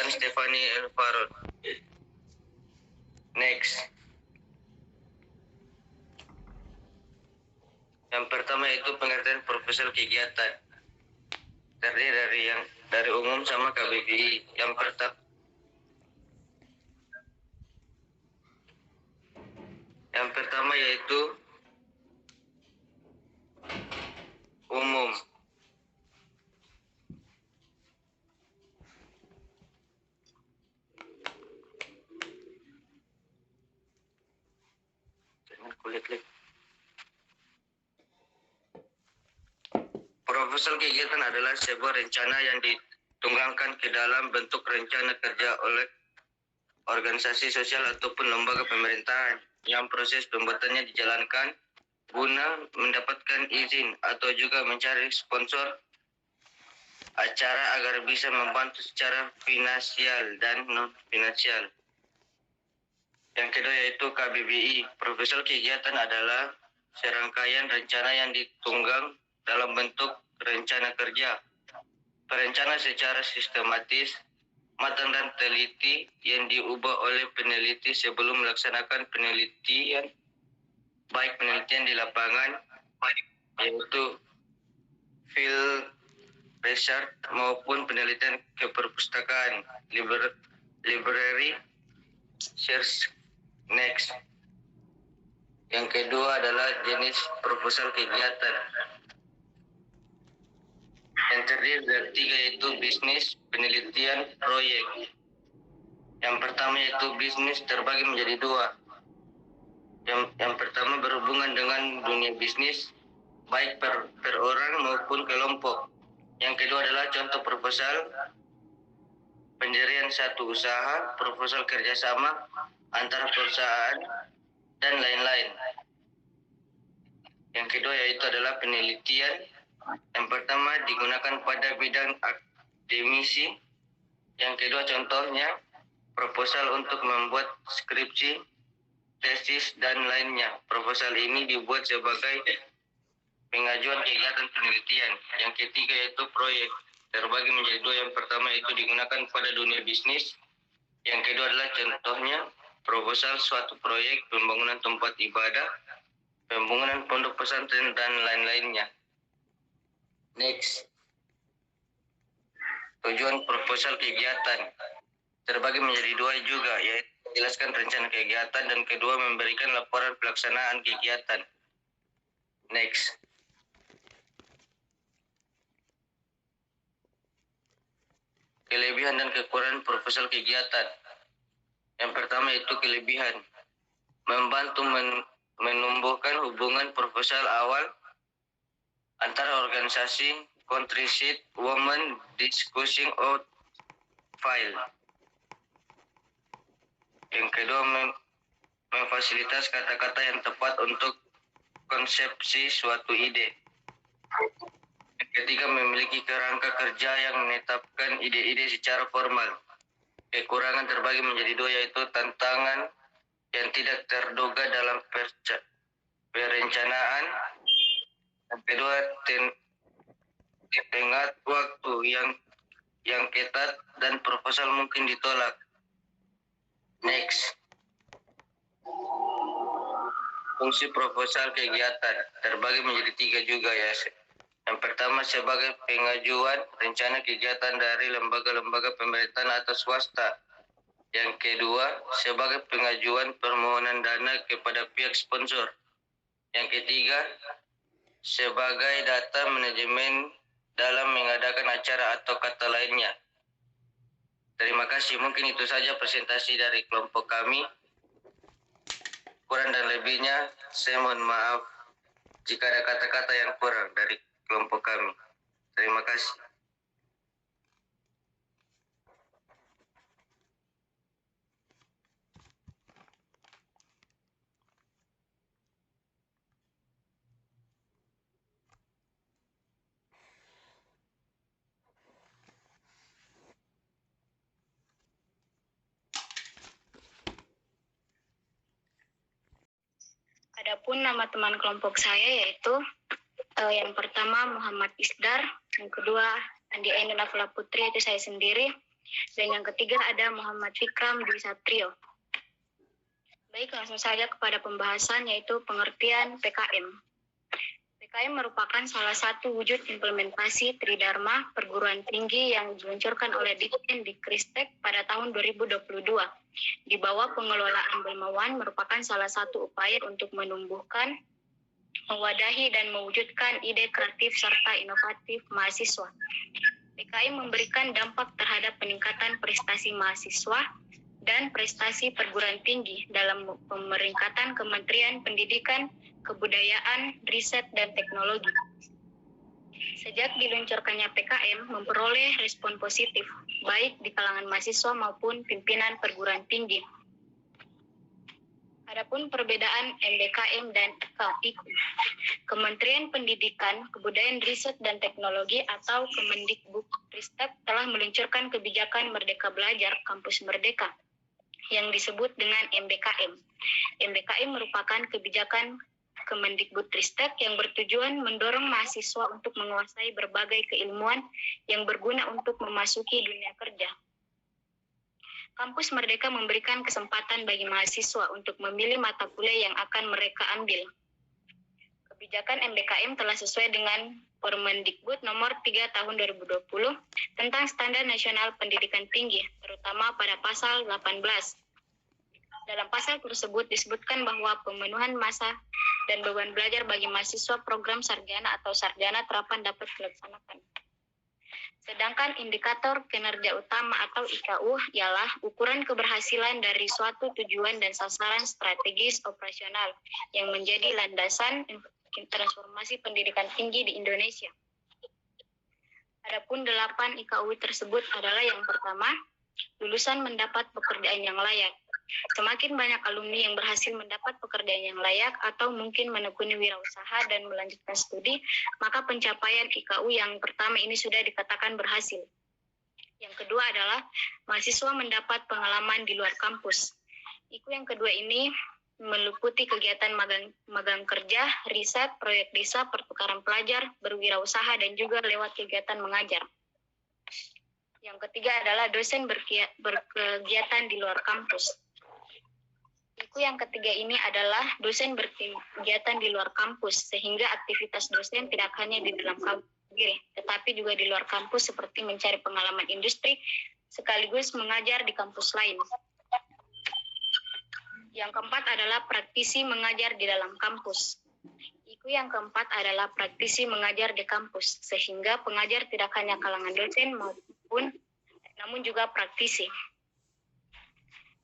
dan Stephanie Elvaron. Next. Yang pertama itu pengertian proposal kegiatan. Terdiri dari umum sama KBBI. Yang pertama yaitu umum. Proposal kegiatan adalah sebuah rencana yang dituangkan ke dalam bentuk rencana kerja oleh organisasi sosial ataupun lembaga pemerintahan yang proses pembuatannya dijalankan guna mendapatkan izin atau juga mencari sponsor acara agar bisa membantu secara finansial dan non-finansial. Yang kedua yaitu KBBI. Proposal kegiatan adalah serangkaian rencana yang ditunggang dalam bentuk rencana kerja. Perencana secara sistematis, matang dan teliti yang diubah oleh peneliti sebelum melaksanakan penelitian, baik penelitian di lapangan, yaitu field research maupun penelitian ke perpustakaan, library, search. Next. Yang kedua adalah jenis proposal kegiatan. Yang terdiri dari 3 yaitu bisnis, penelitian, proyek. Yang pertama yaitu bisnis terbagi menjadi 2. Yang pertama berhubungan dengan dunia bisnis, baik per orang maupun kelompok. Yang kedua adalah contoh proposal pendirian satu usaha, proposal kerjasama antara perusahaan, dan lain-lain. Yang kedua yaitu adalah penelitian. Yang pertama digunakan pada bidang akademisi. Yang kedua contohnya proposal untuk membuat skripsi, tesis, dan lainnya. Proposal ini dibuat sebagai pengajuan kegiatan penelitian. Yang ketiga yaitu proyek. Terbagi menjadi 2. Yang pertama itu digunakan pada dunia bisnis. Yang kedua adalah contohnya proposal suatu proyek pembangunan tempat ibadah, pembangunan pondok pesantren, dan lain-lainnya. Next. Tujuan proposal kegiatan terbagi menjadi 2 juga, yaitu menjelaskan rencana kegiatan dan kedua memberikan laporan pelaksanaan kegiatan. Next. Kelebihan dan kekurangan proposal kegiatan. Yang pertama itu kelebihan. Membantu menumbuhkan hubungan proposal awal antara organisasi, country seat, women discussing out file. Yang kedua memfasilitas kata-kata yang tepat untuk konsepsi suatu ide. Yang ketiga memiliki kerangka kerja yang menetapkan ide-ide secara formal. Kekurangan terbagi menjadi 2 yaitu tantangan yang tidak terduga dalam perencanaan. Yang kedua tenggat waktu yang ketat dan proposal mungkin ditolak. Next. Fungsi proposal kegiatan terbagi menjadi 3 juga ya. Yang pertama sebagai pengajuan rencana kegiatan dari lembaga-lembaga pemerintahan atau swasta. Yang kedua sebagai pengajuan permohonan dana kepada pihak sponsor. Yang ketiga sebagai data manajemen dalam mengadakan acara atau kata lainnya. Terima kasih, mungkin itu saja presentasi dari kelompok kami. Kurang dan lebihnya saya mohon maaf jika ada kata-kata yang kurang dari kelompok kami. Terima kasih. Adapun nama teman kelompok saya yaitu yang pertama Muhammad Isdar, yang kedua Andi Ainun Afla Putri, itu saya sendiri. Dan yang ketiga ada Muhammad Fikram Dwi Satrio. Baik, langsung saja kepada pembahasan, yaitu pengertian PKM. PKM merupakan salah satu wujud implementasi Tridharma perguruan tinggi yang diluncurkan oleh Dikristek pada tahun 2022. Di bawah pengelolaan Belmawan merupakan salah satu upaya untuk menumbuhkan, mewadahi, dan mewujudkan ide kreatif serta inovatif mahasiswa. PKM memberikan dampak terhadap peningkatan prestasi mahasiswa dan prestasi perguruan tinggi dalam pemeringkatan Kementerian Pendidikan, Kebudayaan, Riset, dan Teknologi. Sejak diluncurkannya PKM memperoleh respon positif, baik di kalangan mahasiswa maupun pimpinan perguruan tinggi. Adapun perbedaan MBKM dan IKU. Kementerian Pendidikan, Kebudayaan, Riset, dan Teknologi atau Kemendikbudristek telah meluncurkan kebijakan Merdeka Belajar Kampus Merdeka yang disebut dengan MBKM. MBKM merupakan kebijakan Kemendikbudristek yang bertujuan mendorong mahasiswa untuk menguasai berbagai keilmuan yang berguna untuk memasuki dunia kerja. Kampus Merdeka memberikan kesempatan bagi mahasiswa untuk memilih mata kuliah yang akan mereka ambil. Kebijakan MBKM telah sesuai dengan Permendikbud nomor 3 tahun 2020 tentang Standar Nasional Pendidikan Tinggi, terutama pada pasal 18. Dalam pasal tersebut disebutkan bahwa pemenuhan masa dan beban belajar bagi mahasiswa program sarjana atau sarjana terapan dapat dilaksanakan. Sedangkan indikator kinerja utama atau IKU ialah ukuran keberhasilan dari suatu tujuan dan sasaran strategis operasional yang menjadi landasan transformasi pendidikan tinggi di Indonesia. Adapun 8 IKU tersebut adalah yang pertama, lulusan mendapat pekerjaan yang layak. Semakin banyak alumni yang berhasil mendapat pekerjaan yang layak atau mungkin menekuni wirausaha dan melanjutkan studi, maka pencapaian IKU yang pertama ini sudah dikatakan berhasil. Yang kedua adalah mahasiswa mendapat pengalaman di luar kampus. IKU yang kedua ini meliputi kegiatan magang kerja, riset, proyek desa, pertukaran pelajar, berwirausaha, dan juga lewat kegiatan mengajar. Yang ketiga adalah dosen berkegiatan di luar kampus. IKU yang ketiga ini adalah dosen berkegiatan di luar kampus, sehingga aktivitas dosen tidak hanya di dalam kampus sendiri, tetapi juga di luar kampus seperti mencari pengalaman industri, sekaligus mengajar di kampus lain. Yang keempat adalah praktisi mengajar di dalam kampus. IKU yang keempat adalah praktisi mengajar di kampus, sehingga pengajar tidak hanya kalangan dosen namun juga praktisi.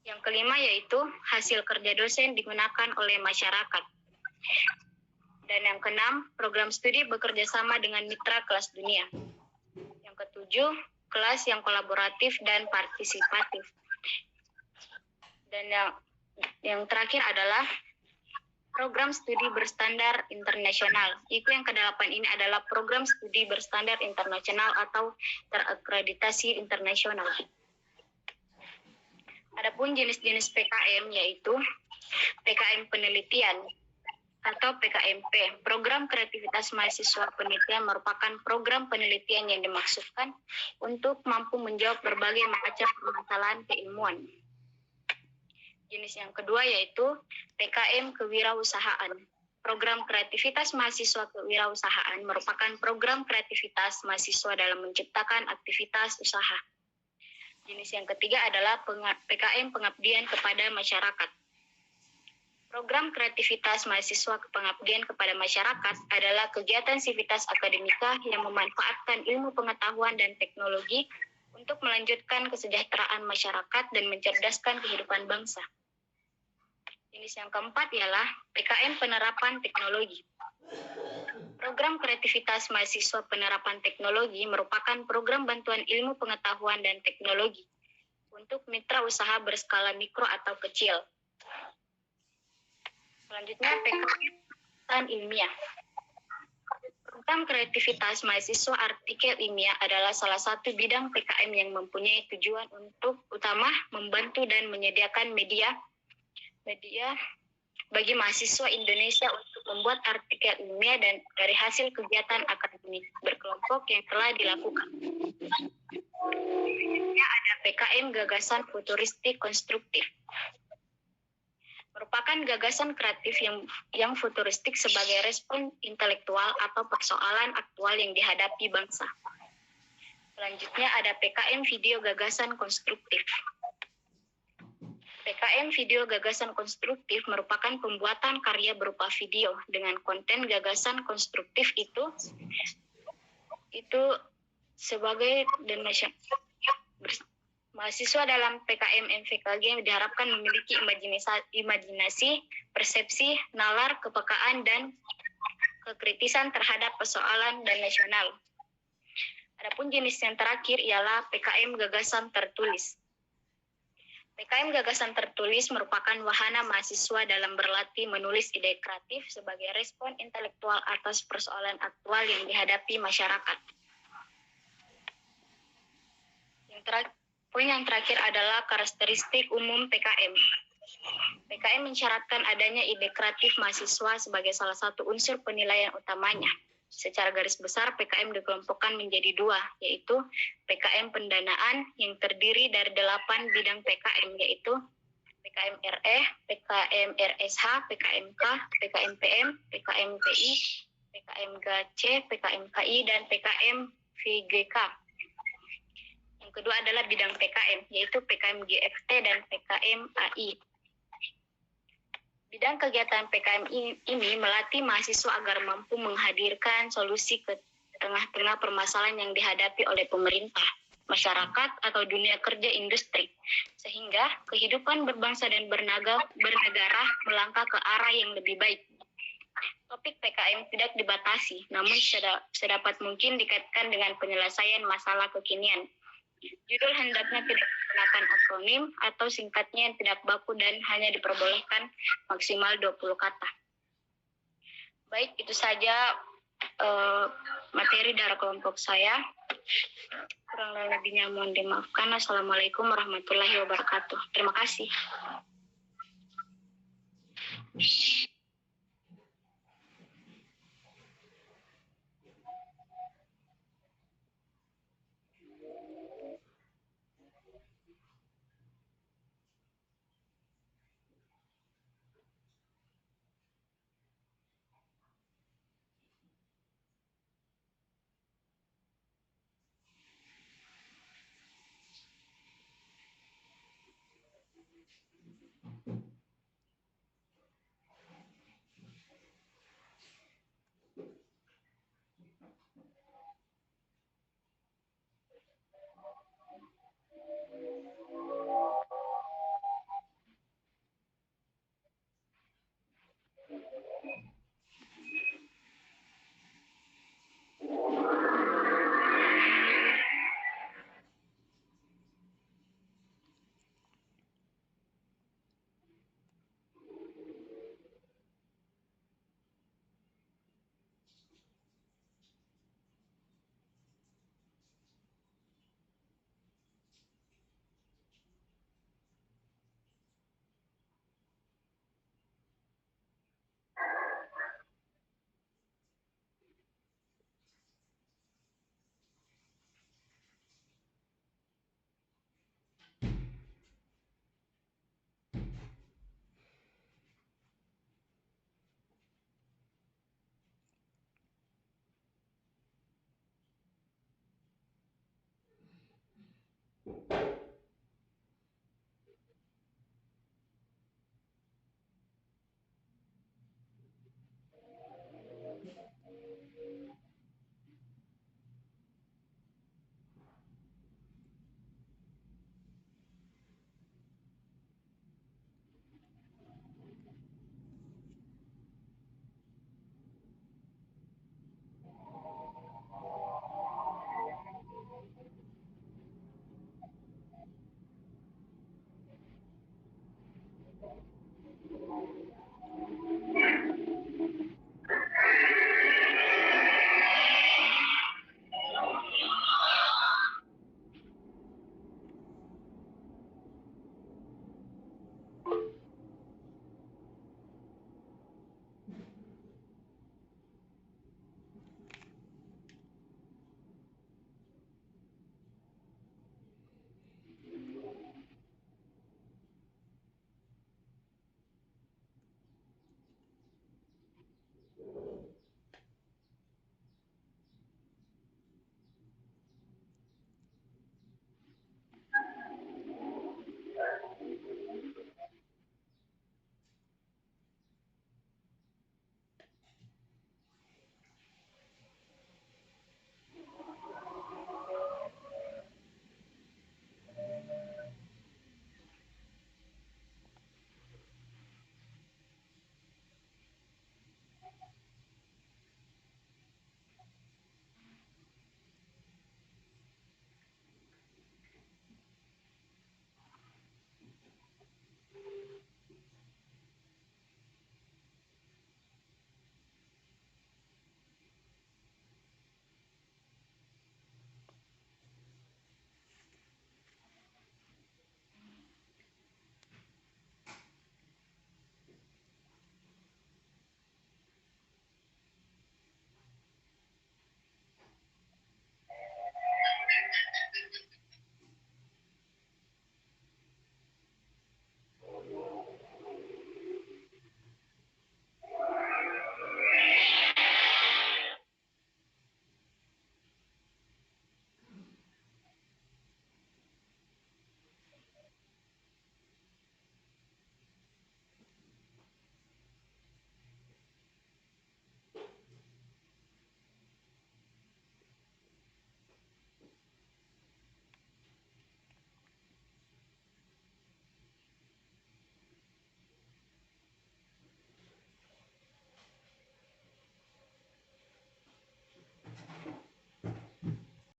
Yang kelima yaitu hasil kerja dosen digunakan oleh masyarakat. Dan yang keenam, program studi bekerja sama dengan mitra kelas dunia. Yang ketujuh, kelas yang kolaboratif dan partisipatif. Dan yang terakhir adalah program studi berstandar internasional. IKU yang ke-8 ini adalah program studi berstandar internasional atau terakreditasi internasional. Adapun jenis-jenis PKM yaitu PKM penelitian atau PKMP. Program Kreativitas Mahasiswa Penelitian merupakan program penelitian yang dimaksudkan untuk mampu menjawab berbagai macam permasalahan keilmuan. Jenis yang kedua yaitu PKM Kewirausahaan. Program Kreativitas Mahasiswa Kewirausahaan merupakan program kreativitas mahasiswa dalam menciptakan aktivitas usaha. Jenis yang ketiga adalah PKM Pengabdian kepada Masyarakat. Program Kreativitas Mahasiswa Pengabdian kepada Masyarakat adalah kegiatan sivitas akademika yang memanfaatkan ilmu pengetahuan dan teknologi untuk melanjutkan kesejahteraan masyarakat dan mencerdaskan kehidupan bangsa. Jenis yang keempat ialah PKM Penerapan Teknologi. Program Kreativitas Mahasiswa Penerapan Teknologi merupakan program bantuan ilmu pengetahuan dan teknologi untuk mitra usaha berskala mikro atau kecil. Selanjutnya PKM ilmiah. Program Kreativitas Mahasiswa Artikel Ilmiah adalah salah satu bidang PKM yang mempunyai tujuan untuk utama membantu dan menyediakan media bagi mahasiswa Indonesia untuk membuat artikel ilmiah dan dari hasil kegiatan akademik berkelompok yang telah dilakukan. Ada PKM Gagasan Futuristik Konstruktif. Merupakan gagasan kreatif yang futuristik sebagai respon intelektual atau persoalan aktual yang dihadapi bangsa. Selanjutnya ada PKM Video Gagasan Konstruktif. PKM Video Gagasan Konstruktif merupakan pembuatan karya berupa video dengan konten gagasan konstruktif itu sebagai donasi. Mahasiswa dalam PKM MVKG yang diharapkan memiliki imajinasi, persepsi, nalar, kepekaan, dan kekritisan terhadap persoalan dan nasional. Adapun jenis yang terakhir ialah PKM Gagasan Tertulis. PKM Gagasan Tertulis merupakan wahana mahasiswa dalam berlatih menulis ide kreatif sebagai respon intelektual atas persoalan aktual yang dihadapi masyarakat. Poin yang terakhir adalah karakteristik umum PKM. PKM mensyaratkan adanya ide kreatif mahasiswa sebagai salah satu unsur penilaian utamanya. Secara garis besar, PKM dikelompokkan menjadi dua, yaitu PKM pendanaan yang terdiri dari 8 bidang PKM, yaitu PKM RE, PKM RSH, PKMK, PKM PM, PKM PI, PKM GC, PKM KI, dan PKM VGK. Yang kedua adalah bidang PKM, yaitu PKM GFT dan PKM AI. Bidang kegiatan PKM ini melatih mahasiswa agar mampu menghadirkan solusi ke tengah-tengah permasalahan yang dihadapi oleh pemerintah, masyarakat, atau dunia kerja industri, sehingga kehidupan berbangsa dan bernegara melangkah ke arah yang lebih baik. Topik PKM tidak dibatasi, namun sedapat mungkin dikaitkan dengan penyelesaian masalah kekinian. Judul hendaknya tidak menggunakan akronim atau singkatnya yang tidak baku dan hanya diperbolehkan maksimal 20 kata. Baik, itu saja materi dari kelompok saya. Kurang lebihnya mohon dimaafkan. Assalamualaikum warahmatullahi wabarakatuh. Terima kasih.